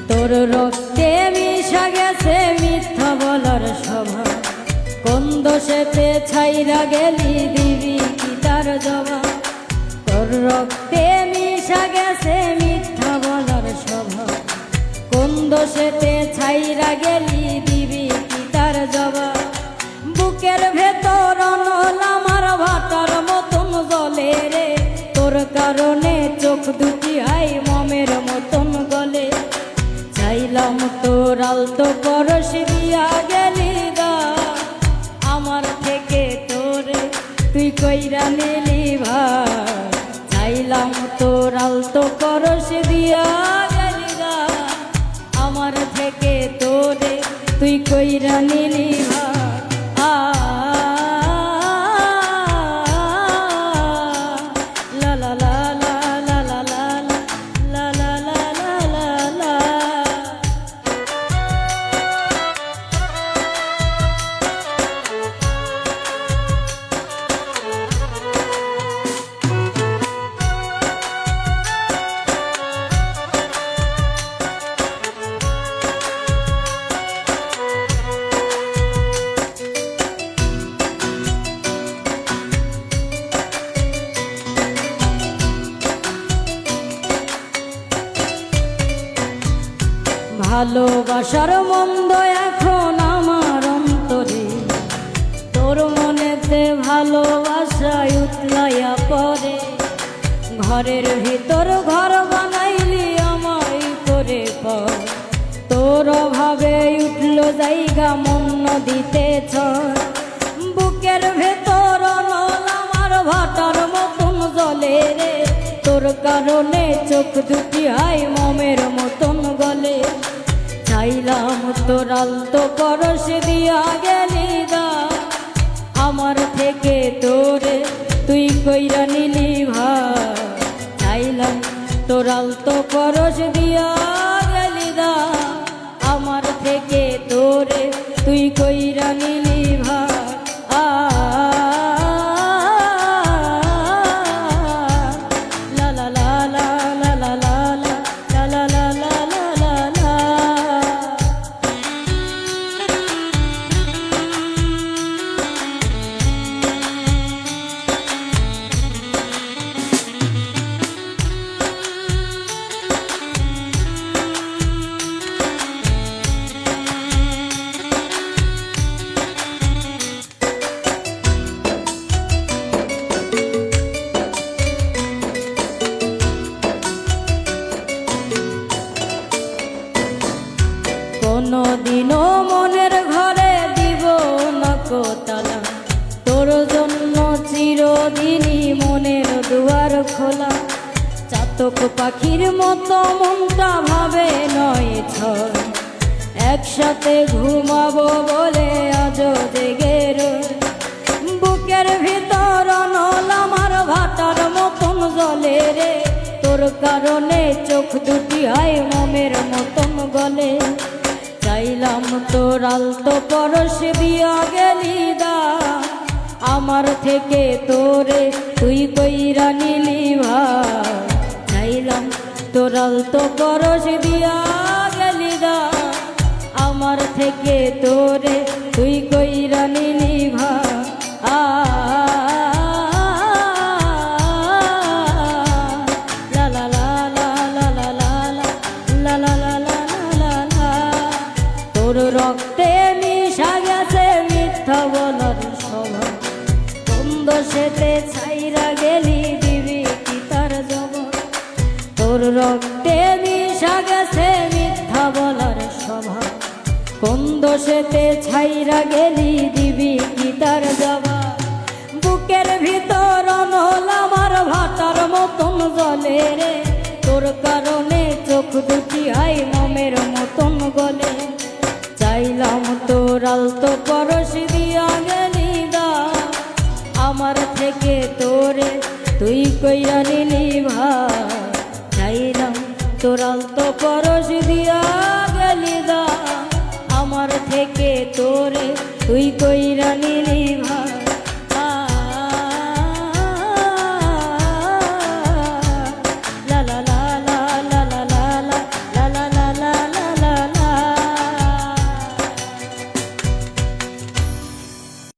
তোর রক্তে মিশা গেছে মিথ্যা বলার স্বভাব, কোন দোষেতে ছাইরা গেলি দিবি কি তার জবাব। তোর রক্তে মিশা গেছে মিথ্যা বলার স্বভাব, কোন দোষেতে ছাইরা গেলি দিবি কি তার জবাব। বুকের ভেতর অনল আমার ভাটার মতন জ্বলে রে, তোর কারণে চোখ দুটি আই মমের মতন গলে। চাইলাম তোর আলতো পরশ দিয়া গেলি গা, আমার থেকে তোরে তুই কইরা নিলি ভাই। চাইলাম তোর আলতো পরশ দিয়া গেলি গা, আমার থেকে তোরে তুই কইরা নিলি ভাই। লা লা লা লা লা লা লা লা লা লা লা লা। ভালোবাসার মন্দ এখন আমার অন্তরে, তোর মনেতে ভালোবাসায় উতলাইয়া পড়ে। ঘরের ভিতর ঘর বানাইলি আমায় করে পর, তোর অভাবে উঠল জায়গা মন নদীতে ঝড়। বুকের ভেতর অনল আমার ভাটার মতন জ্বলে রে, তোর কারণে চোখ দুটি হাই মমের মতন গলে। চাইলাম তোর আলতো পরশ দিয়া গেলি দা, আমার থেকে তোরে তুই কইরা নিলি ভাই। চাইলাম তোর আলতো পরশ দিয়া গেলি দা, আমার থেকে তোরে তুই কইরা নিলি ভাই। কোনদিনও মনের ঘরে দিব না কোতালা, তোর জন্য চিরদিনই মনের দুয়ার খোলা। চাতক পাখির মতো মনটা ভাবে নয় ছয়, একসাথে ঘুমাবো বলে আজ জেগে রয়। বুকের ভিতর অনল আমার ভাটার মতন জ্বলে রে, তোর কারণে চোখ দুটি হাই মমের মতন গলে। চাইলাম তোর আলতো পরশ দিয়া গেলি দা, আমার থেকে তোরে তুই কইরা নিলি ভাই। চাইলাম তোর আলতো পরশ দিয়া গেলি দা, আমার থেকে তোরে তুই কইরা নিলি ভাই। তোর রক্তে মিশা গেছে মিথ্যা বলার স্বভাব, কোন দোষেতে ছাইরা গেলি দিবি কি তার জবাব। তোর রক্তে মিশা গেছে মিথ্যা বলার স্বভাব, কোন দোষেতে ছাইরা গেলি দিবি কি তার জবাব। বুকের ভিতর অনল আমার ভাটার মতন জ্বলে রে, তোর কারণে চোখ দুটি হাই মমের মতন গলে। চাইলাম তোর আলতো পরশ দিয়া গেলি দা, আমার থেকে তোরে তুই কইরা নিলি ভাই। চাইলাম তোর আলতো পরশ দিয়া গেলি দা, আমার থেকে তোরে তুই কইরা নিলি।